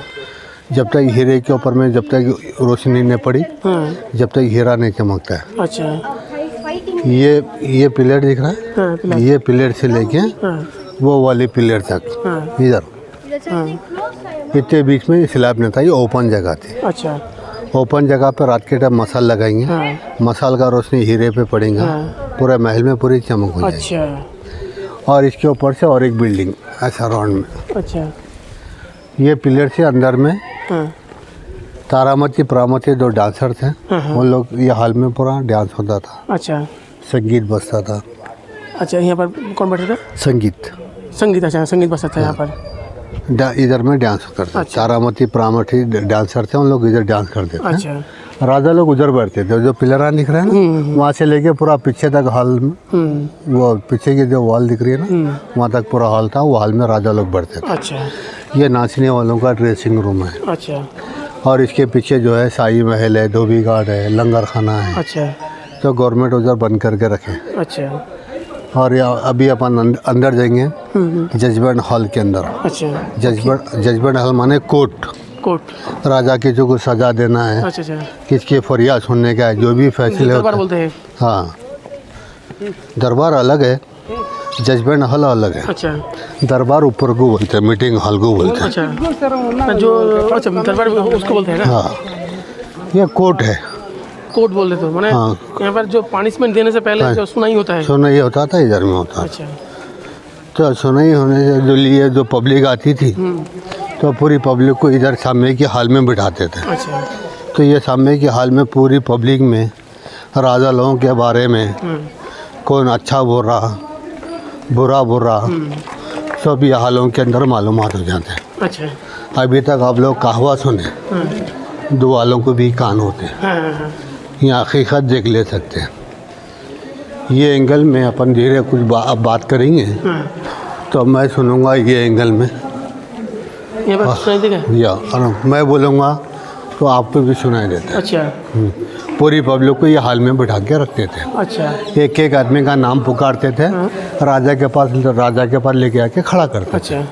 Speaker 2: जब तक हीरे के ऊपर में जब तक रोशनी नहीं पड़ी,
Speaker 1: हाँ
Speaker 2: जब तक हीरा नहीं चमकता है।
Speaker 1: अच्छा
Speaker 2: ये पिलर दिख रहा है,
Speaker 1: हाँ पिला
Speaker 2: ये पिलर से लेके
Speaker 1: हाँ
Speaker 2: वो वाले पिलर तक
Speaker 1: हाँ
Speaker 2: इधर
Speaker 1: हाँ
Speaker 2: इतने बीच में स्लैब नहीं था, ये ओपन जगह थी।
Speaker 1: अच्छा
Speaker 2: ओपन जगह पर रात के टाइम मसाल लगाएंगे,
Speaker 1: हाँ
Speaker 2: मसाल का रोशनी हीरे पे पड़ेगा,
Speaker 1: हाँ
Speaker 2: पूरे महल में पूरी चमक हो जाएगी।
Speaker 1: अच्छा
Speaker 2: और इसके ऊपर से और एक बिल्डिंग ऐसा राउंड में,
Speaker 1: अच्छा
Speaker 2: ये पिलर से अंदर में
Speaker 1: हाँ
Speaker 2: तारामती प्रामती 2 डांसर थे,
Speaker 1: हाँ।
Speaker 2: वो लोग ये हॉल में पूरा डांस होता था,
Speaker 1: अच्छा
Speaker 2: संगीत बजता था।
Speaker 1: अच्छा यहाँ पर कौन बैठा था?
Speaker 2: संगीत
Speaker 1: संगीत। अच्छा संगीत बजता था यहाँ पर।
Speaker 2: इधर में डांस करते थे।
Speaker 1: अच्छा।
Speaker 2: तारामती प्रामती डांसर थे, उन लोग इधर डांस करते थे।
Speaker 1: अच्छा
Speaker 2: राजा लोग उधर बैठते थे, जो पिलर दिख रहे हैं ना, वहाँ से लेके पूरा पीछे तक हॉल में, वो पीछे की जो वॉल दिख रही है ना, वहाँ तक पूरा हॉल था, वो हॉल में राजा लोग बैठते थे।
Speaker 1: अच्छा
Speaker 2: ये नाचने वालों का ड्रेसिंग रूम है।
Speaker 1: अच्छा
Speaker 2: और इसके पीछे जो है शाही महल है, धोबी घाट है, लंगर खाना है,
Speaker 1: अच्छा
Speaker 2: तो गवर्नमेंट उधर बंद करके रखे।
Speaker 1: अच्छा
Speaker 2: और अभी अपन अंदर जाएंगे जजमेंट हॉल के अंदर।
Speaker 1: अच्छा
Speaker 2: जजमेंट हॉल माने कोर्ट।
Speaker 1: कोर्ट।
Speaker 2: राजा के जो कुछ सजा देना है,
Speaker 1: अच्छा अच्छा
Speaker 2: किसके फरियाद सुनने का है, जो भी फैसले
Speaker 1: दरबार
Speaker 2: होते
Speaker 1: बोलते हैं।
Speaker 2: हाँ दरबार अलग है, जजमेंट हॉल अलग है।
Speaker 1: अच्छा
Speaker 2: दरबार ऊपर को बोलते हैं, मीटिंग हॉल को बोलते हैं।
Speaker 1: अच्छा जो अच्छा दरबार उसको बोलते हैं ना?
Speaker 2: हाँ ये कोर्ट है।
Speaker 1: कोर्ट बोल देते हो मैंने।
Speaker 2: हाँ।
Speaker 1: यहाँ पर जो पनिशमेंट देने से पहले
Speaker 2: हाँ।
Speaker 1: जो सुनाई होता है।
Speaker 2: सुनाई होता था, इधर में होता था।
Speaker 1: अच्छा
Speaker 2: तो सुनाई होने से जो लिए जो पब्लिक आती थी, तो पूरी पब्लिक को इधर सामने की हॉल में बिठाते थे।
Speaker 1: अच्छा
Speaker 2: तो ये सामने की हॉल में पूरी पब्लिक में राजा लोगों के बारे में कौन अच्छा बोल रहा, बुरा बोल रहा, सब ये हालों के अंदर मालूमात हो जाते हैं।
Speaker 1: अच्छा
Speaker 2: अभी तक आप लोग कहवा सुने, 2 वालों को भी कान होते हैं,
Speaker 1: हाँ हाँ
Speaker 2: यहाँ हकीकत देख ले सकते हैं। ये एंगल में अपन धीरे कुछ अब बात करेंगे, तो मैं सुनूंगा ये एंगल में,
Speaker 1: यहाँ पर सुनाई देगा।
Speaker 2: या और मैं बोलूँगा तो आपको भी सुनाई देता है।
Speaker 1: अच्छा
Speaker 2: पूरी पब्लिक को ये हाल में बिठा के रखते थे।
Speaker 1: अच्छा
Speaker 2: एक एक आदमी का नाम पुकारते थे, राजा के पास लेके आके खड़ा करते थे।
Speaker 1: अच्छा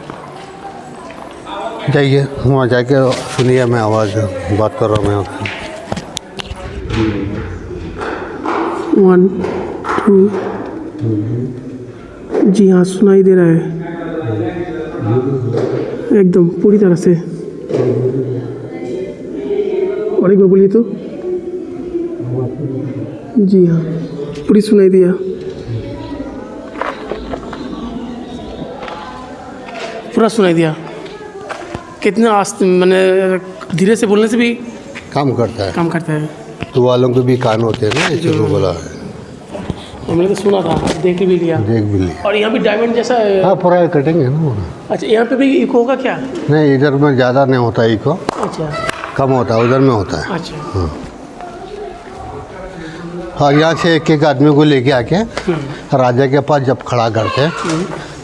Speaker 2: जाइए वहाँ जाके सुनिए, मैं आवाज़ बात कर रहा हूँ मैं आपसे।
Speaker 1: 1 2 जी हाँ सुनाई दे रहा है एकदम पूरी तरह से। और एक बार बोलिए तो। जी हाँ पूरी सुनाई दिया। पूरा सुनाई दिया। कितना मैंने धीरे से बोलने से भी
Speaker 2: काम करता है।
Speaker 1: काम करता है।
Speaker 2: तो वालों को भी कान होते हैं ना, इसलिए बोला है।
Speaker 1: हमने तो सुना था, देख भी लिया।
Speaker 2: देख भी लिया।
Speaker 1: और यहाँ भी डायमंड जैसा है?
Speaker 2: हाँ, पूरा कटिंग है ना।
Speaker 1: अच्छा, यहाँ पे भी इको होगा क्या?
Speaker 2: नहीं, इधर में ज़्यादा नहीं होता इको,
Speaker 1: अच्छा,
Speaker 2: कम होता है, उधर में होता है।
Speaker 1: अच्छा।
Speaker 2: हाँ। और यहाँ से एक एक आदमी को लेके आके राजा के पास जब खड़ा करते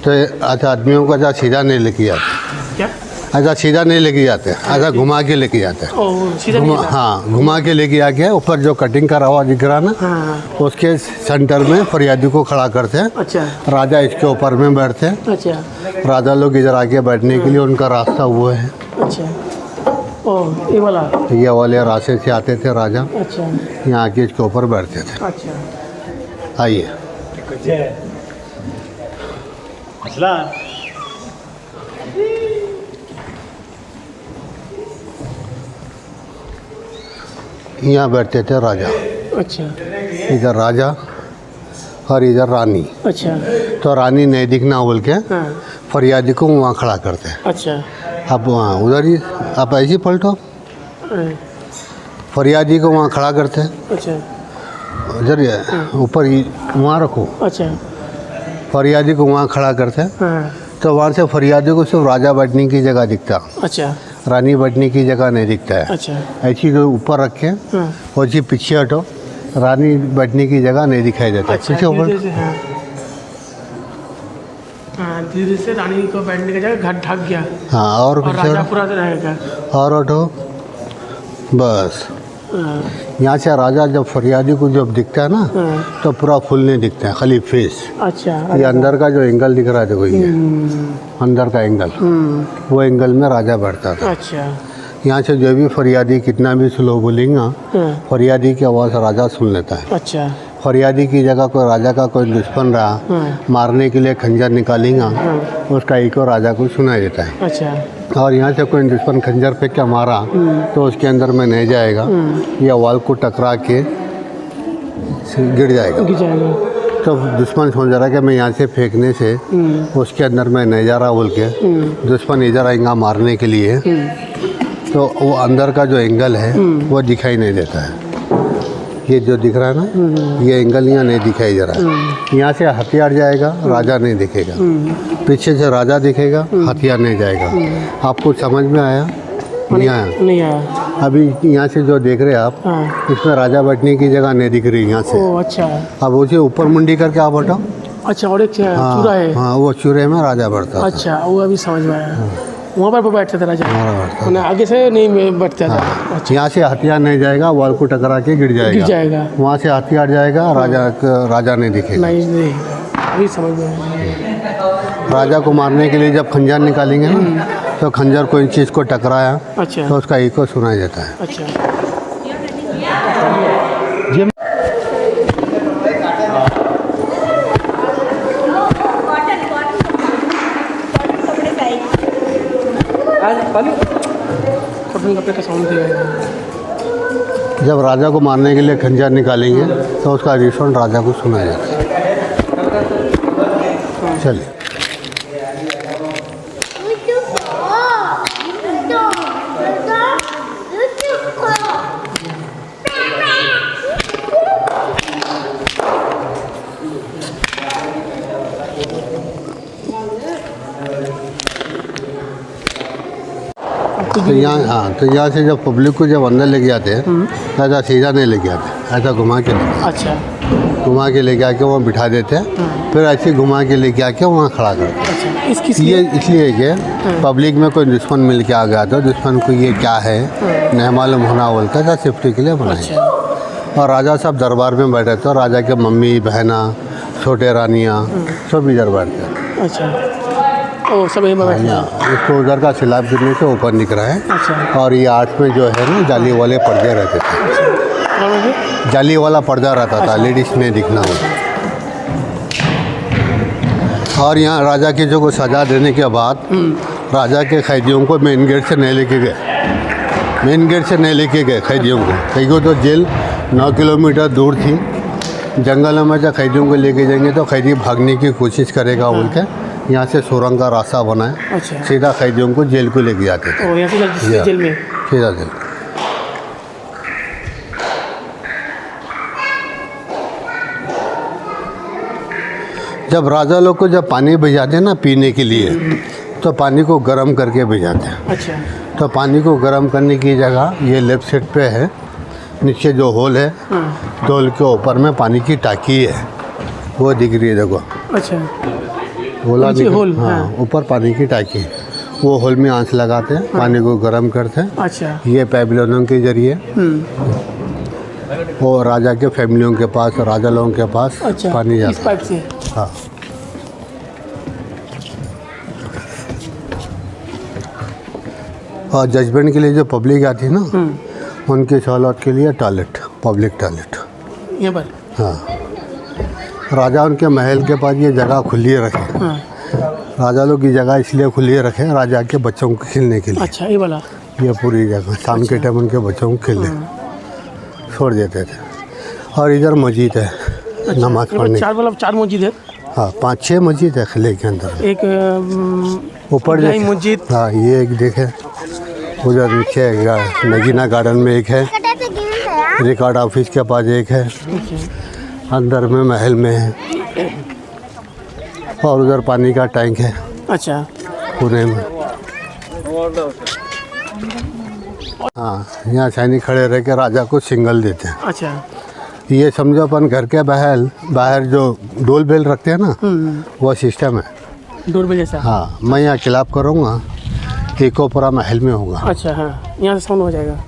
Speaker 2: तो अच्छा आदमियों को ऐसा सीधा नहीं लेके जाते।
Speaker 1: क्या?
Speaker 2: ऐसा सीधा नहीं लेके जाते, ऐसा घुमा के लेके जाते हैं।
Speaker 1: ओह, सीधा नहीं जाता?
Speaker 2: हाँ, घुमा के लेके आके ऊपर जो कटिंग करा हुआ दिख रहा ना,
Speaker 1: हाँ।
Speaker 2: उसके सेंटर में फरियादी को खड़ा करते हैं।
Speaker 1: अच्छा,
Speaker 2: राजा इसके ऊपर में बैठते हैं।
Speaker 1: अच्छा,
Speaker 2: राजा लोग इधर आके बैठने के लिए उनका रास्ता वो है।
Speaker 1: अच्छा। ओह, ये वाला?
Speaker 2: ये वाले रास्ते से आते थे राजा,
Speaker 1: अच्छा,
Speaker 2: यहाँ आके इसके ऊपर बैठते थे।
Speaker 1: अच्छा।
Speaker 2: आइए। यहाँ बैठते थे राजा।
Speaker 1: अच्छा,
Speaker 2: इधर राजा और इधर रानी।
Speaker 1: अच्छा।
Speaker 2: तो रानी नहीं दिखना बोल के
Speaker 1: हाँ,
Speaker 2: फरियादी को वहाँ खड़ा करते हैं।
Speaker 1: अच्छा।
Speaker 2: आप वहाँ उधर ही आप ऐसे ही पलटो, फरियादी को वहाँ खड़ा करते हैं।
Speaker 1: अच्छा,
Speaker 2: इधर ऊपर ही वहाँ रखो,
Speaker 1: अच्छा।
Speaker 2: फरियादी को वहाँ खड़ा करते हैं।
Speaker 1: हाँ,
Speaker 2: तो वहाँ से फरियादी को सिर्फ राजा बैठने की जगह दिखता,
Speaker 1: अच्छा,
Speaker 2: रानी बैठने की जगह नहीं दिखता है।
Speaker 1: अच्छा।
Speaker 2: ऐसी जो ऊपर रखे
Speaker 1: हाँ,
Speaker 2: और जी पीछे हटो, रानी बैठने की जगह नहीं दिखाई देता।
Speaker 1: अच्छा,
Speaker 2: पीछे ऊपर।
Speaker 1: धीरे से, हाँ। हाँ, धीरे से रानी को बैठने की जगह घट ढक गया।
Speaker 2: हाँ, और
Speaker 1: और
Speaker 2: पीछे
Speaker 1: राजा
Speaker 2: हटो,
Speaker 1: पूरा रहेगा।
Speaker 2: और हटो, बस।
Speaker 1: हाँ,
Speaker 2: यहाँ से राजा जब फरियादी को जब दिखता है ना,
Speaker 1: हाँ,
Speaker 2: तो पूरा फुल नहीं दिखता है, खाली फेस।
Speaker 1: अच्छा।
Speaker 2: ये अंदर का जो एंगल दिख रहा है देखो, ये अंदर का एंगल, वो एंगल में राजा बैठता था।
Speaker 1: अच्छा।
Speaker 2: यहाँ से जो भी फरियादी कितना भी स्लो बोलेंगे,
Speaker 1: हाँ,
Speaker 2: फरियादी की आवाज़ राजा सुन लेता है।
Speaker 1: अच्छा।
Speaker 2: फरियादी की जगह कोई राजा का कोई दुश्मन रहा,
Speaker 1: हाँ,
Speaker 2: मारने के लिए खंजर निकालेंगे,
Speaker 1: हाँ,
Speaker 2: उसका इको राजा को सुनाई देता है।
Speaker 1: अच्छा।
Speaker 2: और यहाँ से कोई दुश्मन खंजर फेंक के मारा तो उसके अंदर में नहीं जाएगा, या वॉल को टकरा के गिर जाएगा।
Speaker 1: गिर जाएगा।
Speaker 2: तो दुश्मन सोच रहा है कि मैं यहाँ से फेंकने से उसके अंदर में नहीं जा रहा बोल के दुश्मन इधर आएगा मारने के लिए, तो वो अंदर का जो एंगल है वो दिखाई नहीं देता है। ये जो दिख रहा है ना, ये एंगल यहाँ नहीं दिखाई दे रहा है। यहाँ से हथियार जाएगा, राजा नहीं दिखेगा। पीछे से राजा दिखेगा, हथियार नहीं जाएगा। आपको समझ में आया? नहीं आया?
Speaker 1: नहीं आया।
Speaker 2: अभी यहाँ से जो देख रहे हैं आप,
Speaker 1: हाँ।
Speaker 2: इसमें राजा बैठने की जगह नहीं दिख रही यहाँ से।
Speaker 1: ओह, अच्छा।
Speaker 2: अब उसे ऊपर मुंडी करके आप हटाओ।
Speaker 1: अच्छा, और एक चूरा है।
Speaker 2: हाँ, वो चूरे में राजा बैठता था।
Speaker 1: अच्छा, वो अभी समझ में आया। वहाँ पर बैठते थे राजा?
Speaker 2: हमारा बैठता
Speaker 1: मैंने आगे से नहीं बैठता था। अच्छा,
Speaker 2: यहाँ से हथियार नहीं जाएगा, वॉल को टकरा के गिर
Speaker 1: गिर
Speaker 2: जाएगा।
Speaker 1: जाएगा।
Speaker 2: वहाँ से हथियार जाएगा, राजा नहीं दिखेगा।
Speaker 1: नहीं, नहीं, अभी समझ में आया।
Speaker 2: राजा को मारने के लिए जब खंजर निकालेंगे ना, तो खंजर कोई चीज़ को टकराया
Speaker 1: अच्छा,
Speaker 2: तो उसका इको सुनाई देता है।
Speaker 1: अच्छा। कॉटन कपड़े का साउंड दिया है।
Speaker 2: जब राजा को मारने के लिए खंजर निकालेंगे तो उसका रिसाउंड राजा को सुनाई देता है। चलिए। तो यहाँ, हाँ, तो यहाँ से जब पब्लिक को जब अंदर लेके जाते हैं तो ऐसा सीधा नहीं लेके आते, ऐसा घुमा के लेके
Speaker 1: अच्छा,
Speaker 2: घुमा के लेके आके वहाँ बिठा देते हैं, फिर ऐसे घुमा के लेके आके वहाँ खड़ा करते हैं।
Speaker 1: अच्छा। इसकी
Speaker 2: ये इसलिए कि पब्लिक में कोई दुश्मन मिल के आ गया तो दुश्मन को ये क्या है नहीं मालूम होना बोलता था, सेफ्टी के लिए बनाया।
Speaker 1: अच्छा,
Speaker 2: और राजा सब दरबार में बैठे थे, राजा के मम्मी बहना छोटे रानियाँ सब इधर बैठते।
Speaker 1: अच्छा। ओ, सब यहीं बैठे हैं।
Speaker 2: इसको उधर का स्लैब गिरने से ऊपर दिख रहा है।
Speaker 1: अच्छा।
Speaker 2: और ये आर्ट में जो है ना, जाली वाले पर्दे रहते थे। जाली वाला पर्दा रहता था, लेडीज में दिखना होता। और यहाँ राजा की जो को सजा देने के बाद राजा के कैदियों को मेन गेट से नहीं लेके गए, मेन गेट से नहीं लेके गए कैदियों को। कई को तो जेल 9 किलोमीटर दूर थी, जंगलों में जब कैदियों को लेके जाएंगे तो कैदी भागने की कोशिश करेगा बोल के यहाँ से सुरंग का रास्ता बना है।
Speaker 1: अच्छा।
Speaker 2: सीधा कैदियों को जेल को लेके जाते थे।
Speaker 1: ओ, यहाँ से जेल में
Speaker 2: सीधा जेल। जब राजा लोग को जब पानी भिजाते हैं ना पीने के लिए, तो पानी को गर्म करके भिजाते हैं।
Speaker 1: अच्छा।
Speaker 2: तो पानी को गर्म करने की जगह ये लेफ्ट साइड पे है, नीचे जो होल है, होल के ऊपर में पानी की टाकी है, वो दिख रही है देखो।
Speaker 1: अच्छा।
Speaker 2: होल,
Speaker 1: हाँ,
Speaker 2: ऊपर पानी की टाकी, वो होल में आंच लगाते हैं, पानी को गर्म करते हैं।
Speaker 1: अच्छा।
Speaker 2: ये पैबिलोनों के जरिए वो राजा के फैमिलियों के पास, राजा लोगों के पास
Speaker 1: अच्छा,
Speaker 2: पानी जाता
Speaker 1: इस पाइप से।
Speaker 2: हाँ। और जजमेंट के लिए जो पब्लिक आती है ना, उनकी सहूलत के लिए टॉयलेट, पब्लिक टॉयलेट
Speaker 1: यहाँ पर।
Speaker 2: हाँ। राजा उनके महल के पास ये जगह खुली रखे।
Speaker 1: हाँ।
Speaker 2: राजा लोग की जगह इसलिए खुली रखे, राजा के बच्चों को खेलने के लिए।
Speaker 1: अच्छा, ये वाला।
Speaker 2: ये पूरी जगह शाम के टाइम उनके बच्चों को खेलने छोड़ देते थे। और इधर मस्जिद है, नमाज पढ़ने।
Speaker 1: चार मस्जिद है।
Speaker 2: हाँ, 5-6 मस्जिद है किले के अंदर।
Speaker 1: एक
Speaker 2: ऊपर
Speaker 1: मस्जिद।
Speaker 2: हाँ, ये एक देखे, उधर नीचे नगीना गार्डन में एक है, रिकॉर्ड ऑफिस के पास एक है, अंदर में महल में है, और उधर पानी का टैंक है।
Speaker 1: अच्छा।
Speaker 2: पुणे में। हाँ, यहाँ सैनिक खड़े रह के राजा को सिंगल देते हैं।
Speaker 1: अच्छा।
Speaker 2: ये समझो अपन घर के बाहर जो डोल बेल रखते हैं ना, वो सिस्टम है
Speaker 1: डोर बेल जैसा।
Speaker 2: हाँ, मैं यहाँ खिलाफ करूँगा, एकोपुरा महल में होगा।
Speaker 1: अच्छा। हाँ, यहाँ से साउंड हो जाएगा।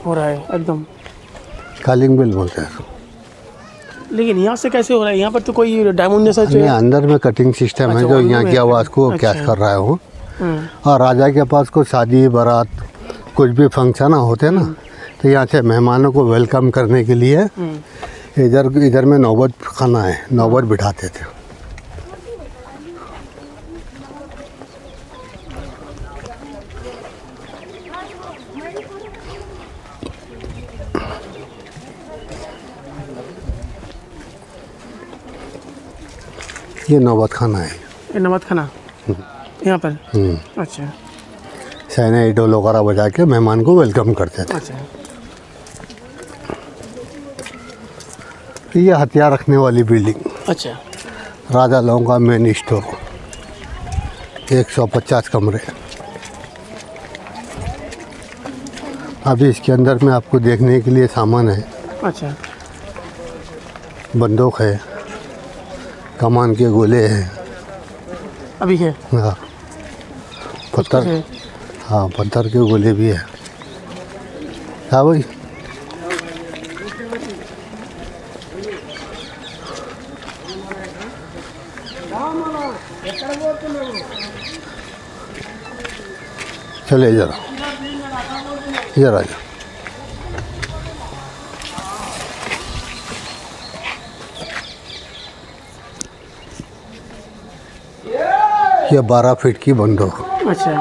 Speaker 1: हो रहा है एकदम।
Speaker 2: कॉलिंग बेल बोलते हैं।
Speaker 1: लेकिन यहाँ से कैसे हो रहा है? यहाँ पर तो कोई डायमंड जैसा
Speaker 2: नहीं, अंदर में कटिंग सिस्टम है जो यहाँ की आवाज़ को कैच कर रहा है वो। और राजा के पास कोई शादी बारात कुछ भी फंक्शन होते हैं ना, तो यहाँ से मेहमानों को वेलकम करने के लिए इधर में नौबत खाना है, नौबत बिठाते थे। ये नौबत खाना है।
Speaker 1: ये नौबत खाना यहाँ पर। अच्छा।
Speaker 2: सैने ढोल वगैरह बजा के मेहमान को वेलकम करते थे।
Speaker 1: अच्छा।
Speaker 2: ये हथियार रखने वाली बिल्डिंग।
Speaker 1: अच्छा।
Speaker 2: राजा लोगों का मेन स्टोर, 150 कमरे। अभी इसके अंदर में आपको देखने के लिए सामान है।
Speaker 1: अच्छा।
Speaker 2: बंदूक है, कमान के गोले हैं।
Speaker 1: अभी है।
Speaker 2: हाँ, पत्थर। हाँ, पत्थर के गोले भी है। हाँ भाई, चले इधर आ जाओ। ये 12 फीट की बंदूक।
Speaker 1: अच्छा।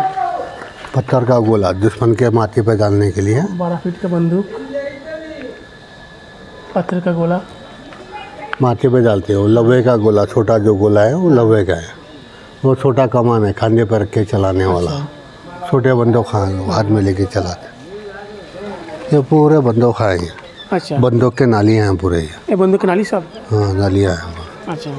Speaker 2: पत्थर का गोला दुश्मन के माथे पे डालने के लिए।
Speaker 1: 12 फीट का बंदूक, पत्थर का गोला
Speaker 2: माथे पे डालते हो। लोहे का गोला, छोटा जो गोला है वो लोहे का है। वो छोटा कमान है, खाने पर रख के चलाने वाला। छोटे बंदूक हाथ में लेके चलाते। ये पूरे बंदूक हैं।
Speaker 1: अच्छा।
Speaker 2: बंदूक के नालियाँ हैं पूरे।
Speaker 1: ये बंदूक के नाली सब।
Speaker 2: हाँ, नालियाँ हैं।
Speaker 1: अच्छा।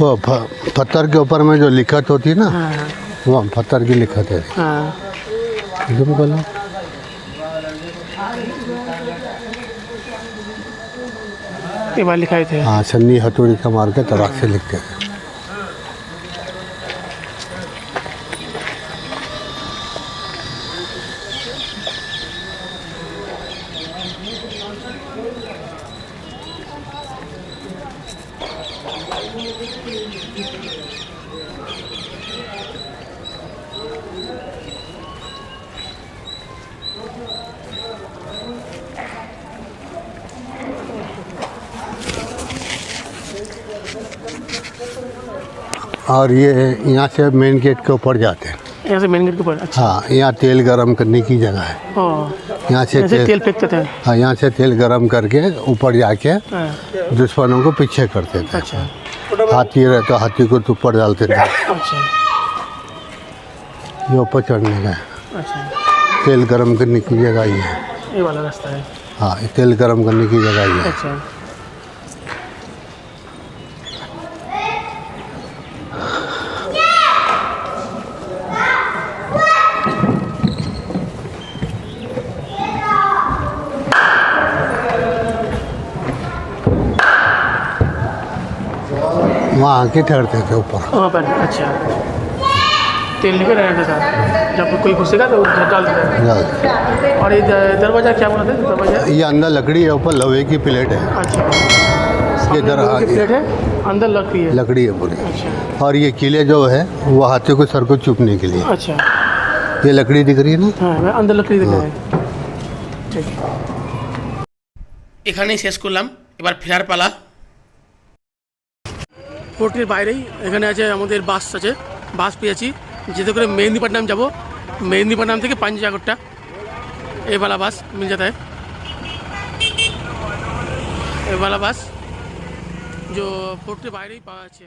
Speaker 2: वो पत्थर के ऊपर में जो लिखत होती है ना, वो पत्थर की लिखत है। एकदम बोलो।
Speaker 1: ये बार लिखाए थे।
Speaker 2: हाँ, सन्नी हथौड़ी का मार के तराक से लिखते हैं। और ये यहाँ से मेन गेट के ऊपर जाते हैं।
Speaker 1: यहाँ से मेन गेट के ऊपर। अच्छा।
Speaker 2: हाँ, यहाँ तेल गरम करने की जगह है। यहाँ से
Speaker 1: तेल फेंकते थे।
Speaker 2: हाँ, यहाँ से तेल गरम करके ऊपर जाके
Speaker 1: हाँ।
Speaker 2: दुश्मनों को पीछे करते थे।
Speaker 1: अच्छा।
Speaker 2: हाथी रहे तो हाथी को ऊपर डालते थे।
Speaker 1: अच्छा।
Speaker 2: ये ऊपर चढ़ने का है।
Speaker 1: अच्छा।
Speaker 2: तेल गरम करने की जगह ये है।
Speaker 1: ये वाला रास्ता है।
Speaker 2: हाँ, ये तेल गरम करने की जगह ये है।
Speaker 1: अच्छा।
Speaker 2: वहाँ आके ठहरते थे ऊपर।
Speaker 1: वहाँ पर। अच्छा। तेल निकल रहता था, जब कोई घुसेगा तो डाल देता है। और ये दरवाज़ा क्या बोला था दरवाज़ा?
Speaker 2: ये अंदर लकड़ी है, ऊपर लोहे की प्लेट है।
Speaker 1: अच्छा।
Speaker 2: ये
Speaker 1: लोहे की प्लेट है, अंदर लकड़ी है।
Speaker 2: लकड़ी है पूरी।
Speaker 1: अच्छा।
Speaker 2: और ये किले जो है वो हाथी को सर को चुपने के लिए।
Speaker 1: अच्छा।
Speaker 2: ये लकड़ी दिख रही है ना?
Speaker 1: हाँ, अंदर लकड़ी दिख रहा है। ঠিক এখানেই শেষ করলাম, এবার ফেরার পালা। ফোর্টের বাইরেই এখানে আছে আমাদের বাস আছে, বাস পেয়েছি যেতে করে मेहंदीपट्टनम যাব। मेहंदीपट्टनम থেকে पंजागोट्टा ये वाला बस मिल जाता है, ये वाला बस जो फोर्ट के বাইরেই পাওয়া যাচ্ছে।